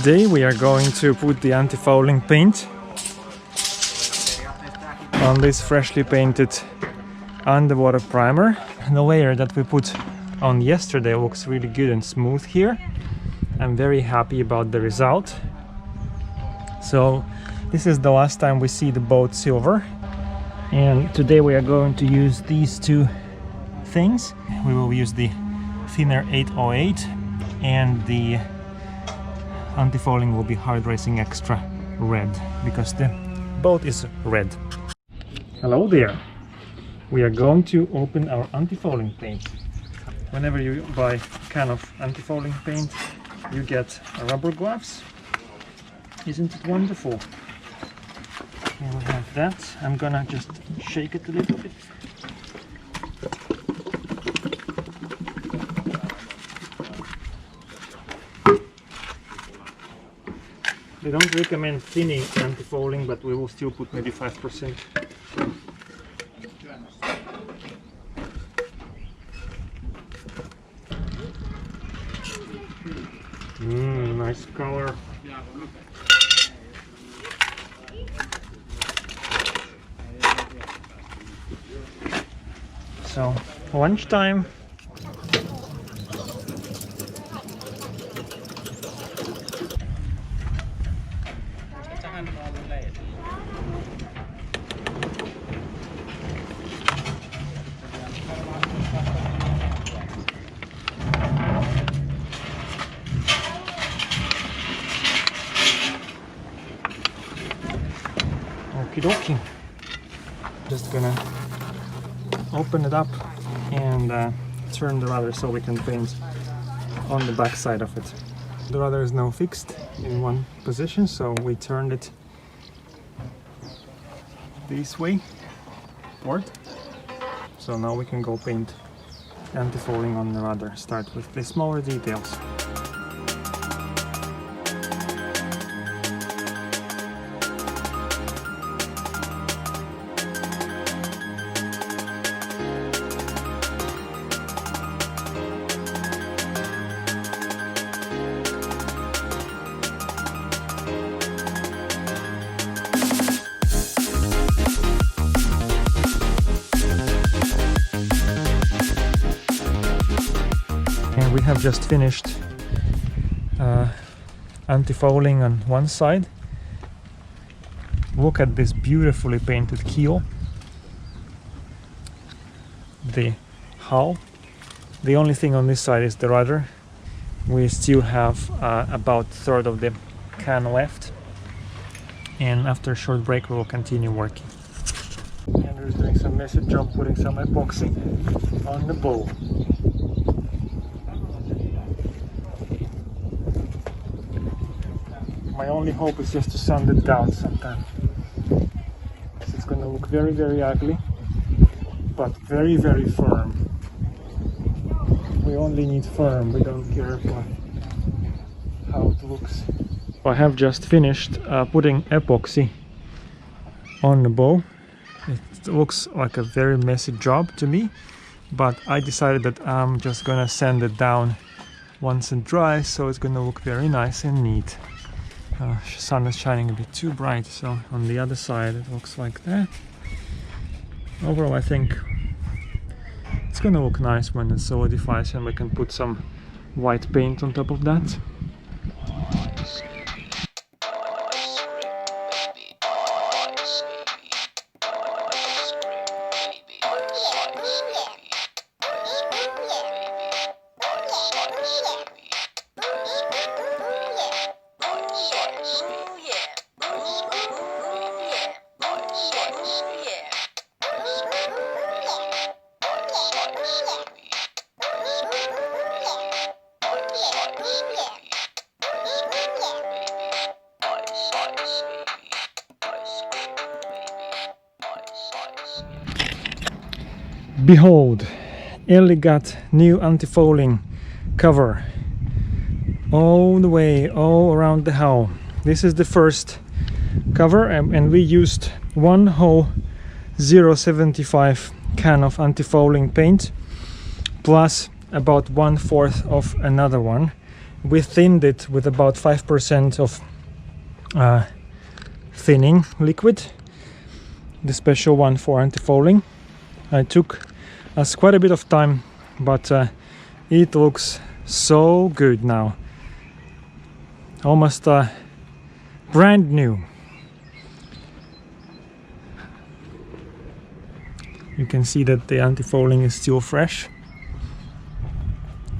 Today we are going to put the anti-fouling paint on this freshly painted underwater primer. The layer that we put on yesterday looks really good and smooth here. I'm very happy about the result. So this is the last time we see the boat silver, and today we are going to use these two things. We will use the thinner 808 and the anti-fouling will be Hard Racing Xtra red, because the boat is red. Hello there! We are going to open our anti-fouling paint. Whenever you buy a can of anti-fouling paint, you get rubber gloves. Isn't it wonderful? Here we have that. I'm gonna just shake it a little bit. They don't recommend thinning anti-fouling, but we will still put maybe 5%. Nice color. So, lunchtime. Okie dokie. Just gonna open it up and turn the rudder so we can paint on the back side of it. The rudder is now fixed in one position, so we turned it this way forward. So now we can go paint anti-fouling on the rudder. Start with the smaller details. And we have just finished anti-fouling on one side. Look at this beautifully painted keel. The hull. The only thing on this side is the rudder. We still have about a third of the can left, and after a short break we will continue working. Andrew's doing some messy job putting some epoxy on the bow. My only hope is just to sand it down sometime. It's going to look very, very ugly, but very, very firm. We only need firm, we don't care about how it looks. I have just finished putting epoxy on the bow. It looks like a very messy job to me, but I decided that I'm just gonna sand it down once it dries, so it's gonna look very nice and neat. Sun is shining a bit too bright, so on the other side it looks like that. Overall, I think it's gonna look nice when it solidifies and we can put some white paint on top of that. Behold, Elli got new anti-fouling cover all the way, all around the hull. This is the first cover, and we used one whole 0.75 can of anti-fouling paint plus about 1/4 of another one, We thinned it with about 5% of thinning liquid, the special one for anti-fouling. It took us quite a bit of time, but it looks so good now, almost brand new. You can see that the anti-fouling is still fresh,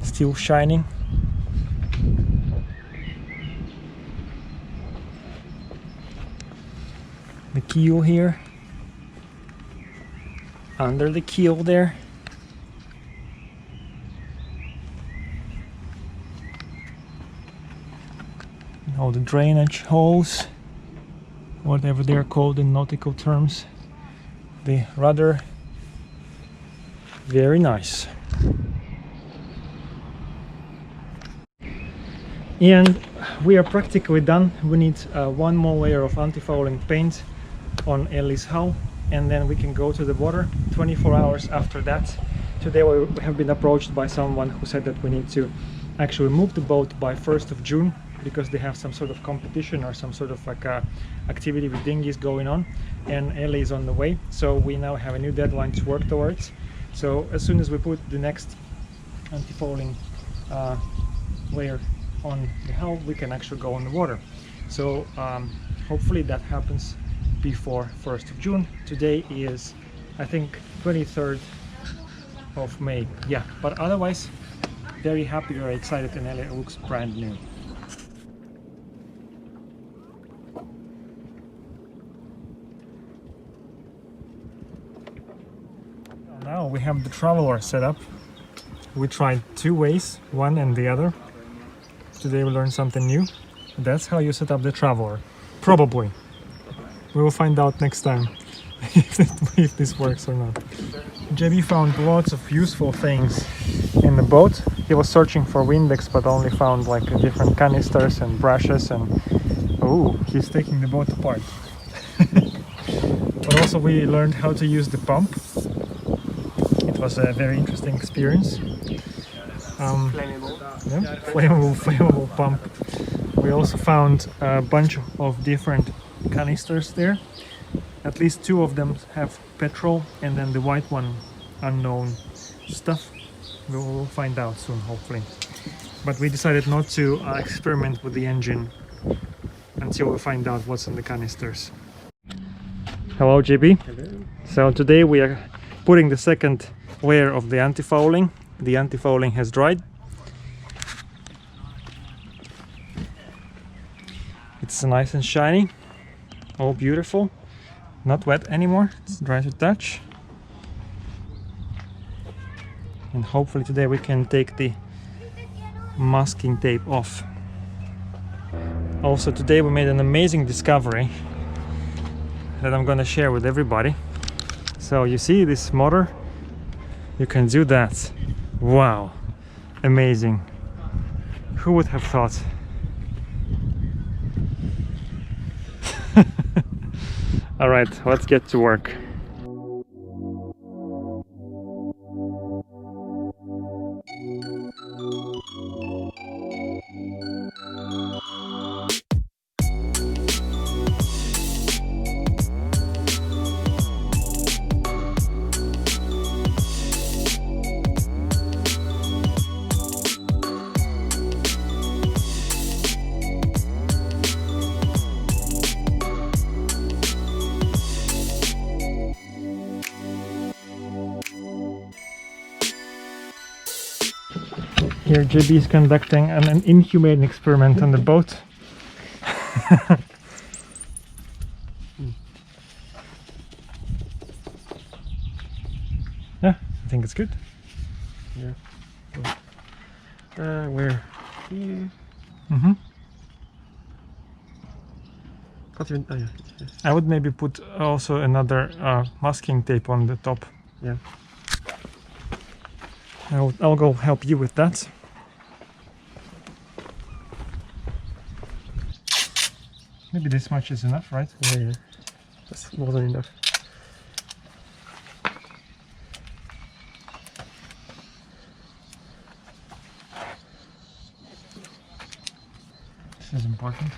still shining. The keel here, under the keel there. All the drainage holes, whatever they're called in nautical terms. The rudder, very nice. And we are practically done. We need one more layer of anti-fouling paint on Elli's hull, and then we can go to the water 24 hours after that. Today we have been approached by someone who said that we need to actually move the boat by 1st of June because they have some sort of competition or some sort of like activity with dinghies going on, and Elli is on the way, so we now have a new deadline to work towards. So as soon as we put the next anti-fouling layer on the hull, we can actually go on the water. So hopefully that happens before 1st of June. Today is, I think, 23rd of May. Yeah, but otherwise very happy, very excited, and Elli looks brand new. Now we have the traveler set up. We tried two ways, one and the other. Today we learned something new. That's how you set up the traveler. Probably. We will find out next time if this works or not. JB found lots of useful things in the boat. He was searching for Windex but only found like different canisters and brushes, and oh, he's taking the boat apart. But also we learned how to use the pump. It was a very interesting experience. Flammable pump. We also found a bunch of different canisters there. At least two of them have petrol, and then the white one, unknown stuff. We will find out soon, hopefully. But we decided not to experiment with the engine until we find out what's in the canisters. Hello, JB. Hello. So today we are putting the second layer of the anti-fouling. The anti-fouling has dried. It's nice and shiny, all beautiful, not wet anymore, it's dry to touch. And hopefully today we can take the masking tape off. Also today we made an amazing discovery that I'm gonna share with everybody. So you see this motor, you can do that. Wow, amazing. Who would have thought? All right, let's get to work. Here JB is conducting an inhumane experiment on the boat. Yeah, I think it's good. Yeah. We're here. Mm-hmm. Can't even. Oh yeah. I would maybe put also another masking tape on the top. Yeah. I'll go help you with that. Maybe this much is enough, right? Yeah, yeah. That's more than enough. is important.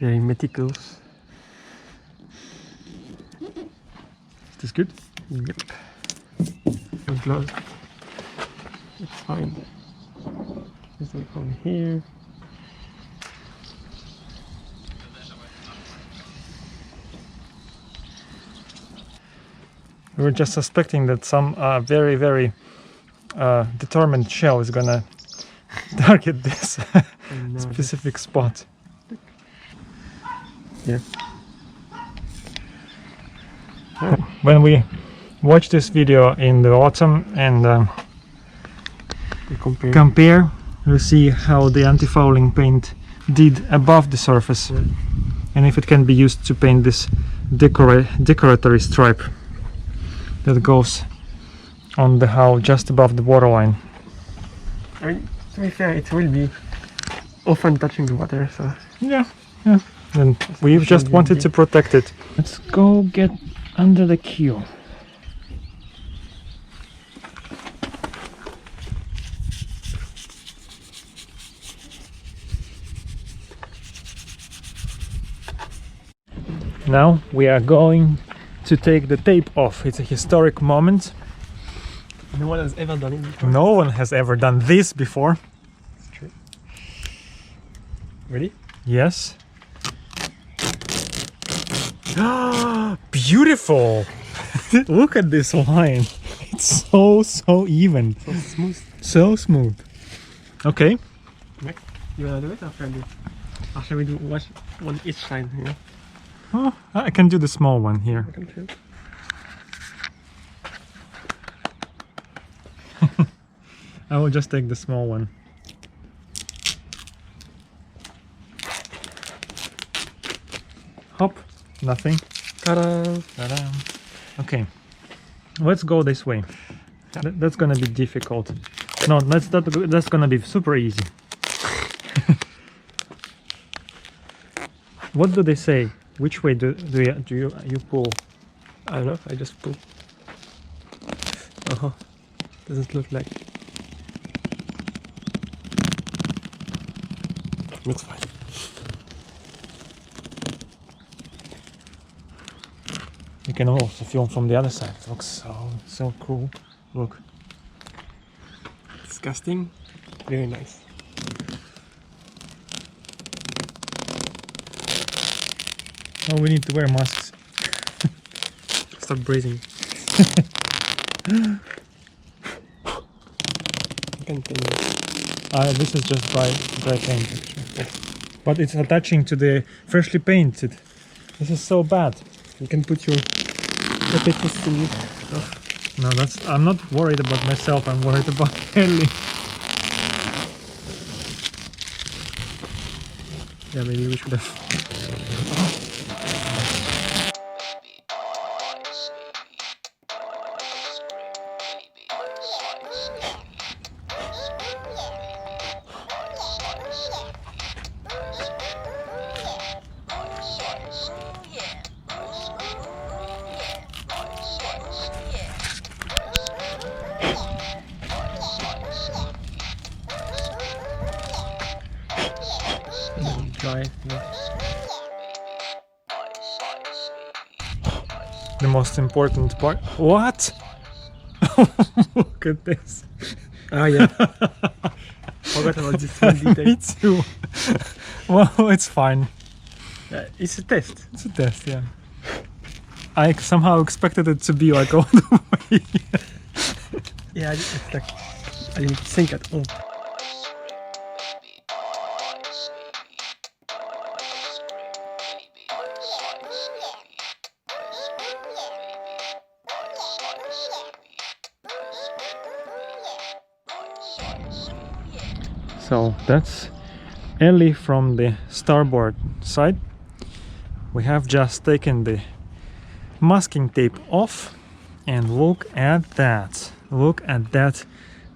Very meticulous. Is this good? Yep. And gloves. It's fine. This one from here. We were just suspecting that some very determined shell is gonna target this specific spot. Yeah. When we watch this video in the autumn and compare, we'll see how the anti-fouling paint did above the surface, Yeah. and if it can be used to paint this decoratory stripe that goes on the hull just above the waterline. I mean, to be fair, it will be often touching the water, so Yeah. And we just wanted to protect it. Let's go get under the keel. Now we are going to take the tape off. It's a historic moment. no one has ever done it before. No one has ever done this before. It's true. Ready? Yes. Beautiful! Look at this line. It's so even. So smooth. So smooth. Okay. Next. You wanna do it or shall I do it? Or shall we do one each side here? Oh, I can do the small one here. I can feel. I will just take the small one. Hop. Nothing. Ta-da! Ta-da. Okay. Let's go this way. That's gonna be difficult. No, that's gonna be super easy. What do they say? Which way do you pull? I don't know, I just pull. Uh-huh. Doesn't look like. Looks fine. You can also film from the other side. It looks so cool. Look. Disgusting. Very nice. Oh, we need to wear masks. Stop breathing. I can tell you. This is just dry paint, actually. But it's attaching to the freshly painted. This is so bad. You can put your potatoes in it. No, I'm not worried about myself. I'm worried about Elli. Yeah, maybe we should have. Dry. Yeah. The most important part. What? Look at this. Ah, yeah. Forgot about this one detail. Me too. Well, it's fine. It's a test. It's a test, yeah. I somehow expected it to be like all the way. Yeah, it's like I didn't think at all. So that's Elli from the starboard side. We have just taken the masking tape off, and look at that. Look at that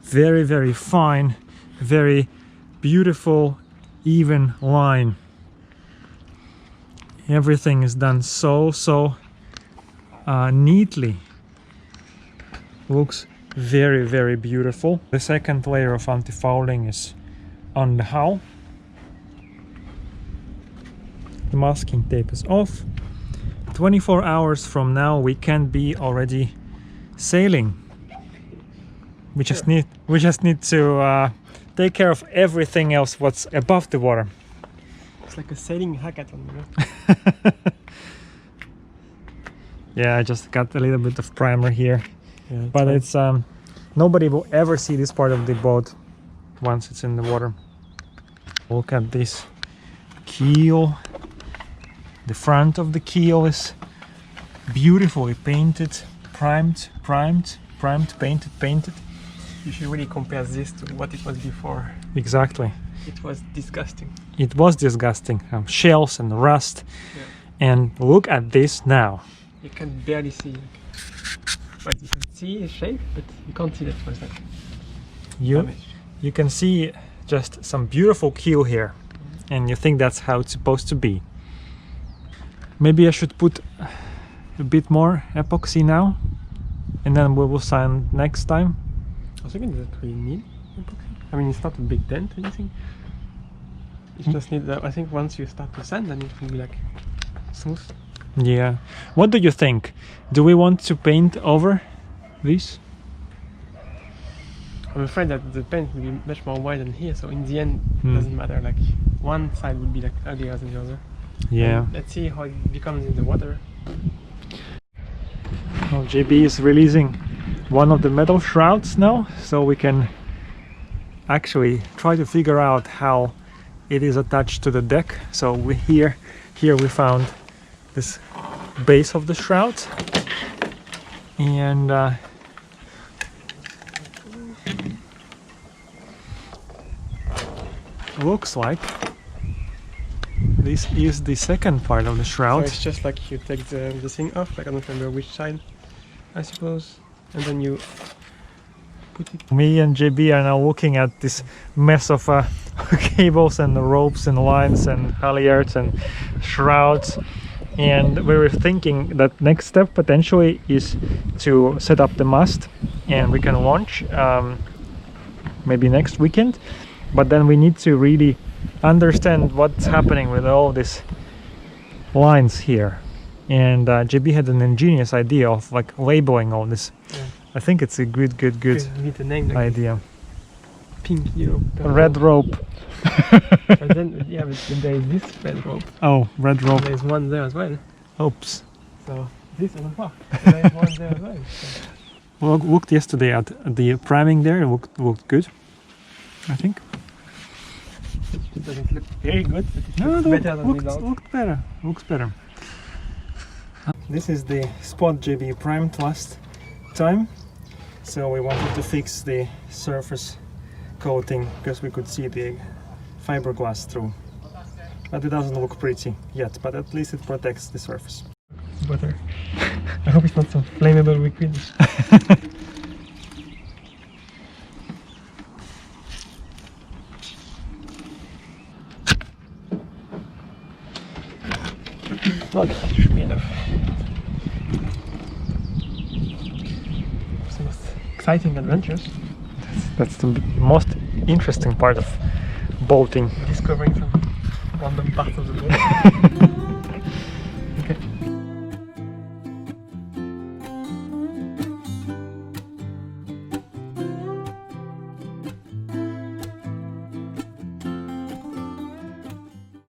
very fine, very beautiful, even line. Everything is done so neatly. Looks very, very beautiful. The second layer of anti-fouling is on the hull. The masking tape is off. 24 hours from now we can be already sailing. We just need to take care of everything else what's above the water. It's like a sailing hackathon, you know? Yeah, I just got a little bit of primer here, Yeah, but it's nobody will ever see this part of the boat once it's in the water. Look at this keel. The front of the keel is beautifully painted, primed, painted. You should really compare this to what it was before. Exactly. It was disgusting. It was disgusting. Shells and rust. Yeah. And look at this now. You can barely see. But you can see the shape, but you can't see that for a second. You can see just some beautiful keel here, and you think that's how it's supposed to be. Maybe I should put a bit more epoxy now, and then we will sand next time. I was thinking that we need epoxy. I mean, it's not a big dent or anything. You just need that. I think once you start to sand, then it will be like smooth. Yeah. What do you think? Do we want to paint over this? I'm afraid that the paint will be much more wide than here, so in the end, it doesn't matter. Like one side would be like uglier than the other. Yeah. And let's see how it becomes in the water. Well, JB is releasing one of the metal shrouds now, so we can actually try to figure out how it is attached to the deck. So here we found this base of the shroud, and looks like this is the second part of the shroud. So it's just like you take the thing off, like I don't remember which side, I suppose, and then you put it. Me and JB are now looking at this mess of cables and ropes and lines and halyards and shrouds, and we were thinking that next step potentially is to set up the mast, and we can launch maybe next weekend. But then we need to really understand what's happening with all these lines here, and JB had an ingenious idea of like labeling all this. Yeah. I think it's a good You need a name like idea. pink, you know. Red rope. And then yeah, but there is this red rope. Oh, red rope. There's one there as well. Oops. So this is on top. There is one there as well. So. Well, looked yesterday at the priming there. It looked good, I think. It doesn't look very good, but it No, looks better than without. Looks better. This is the spot JB primed last time, so we wanted to fix the surface coating because we could see the fiberglass through, but it doesn't look pretty yet, but at least it protects the surface. Butter. I hope it's not so flammable liquid. Well, that should be enough. It's the most exciting adventures. That's the most interesting part of boating. Discovering some random parts of the boat.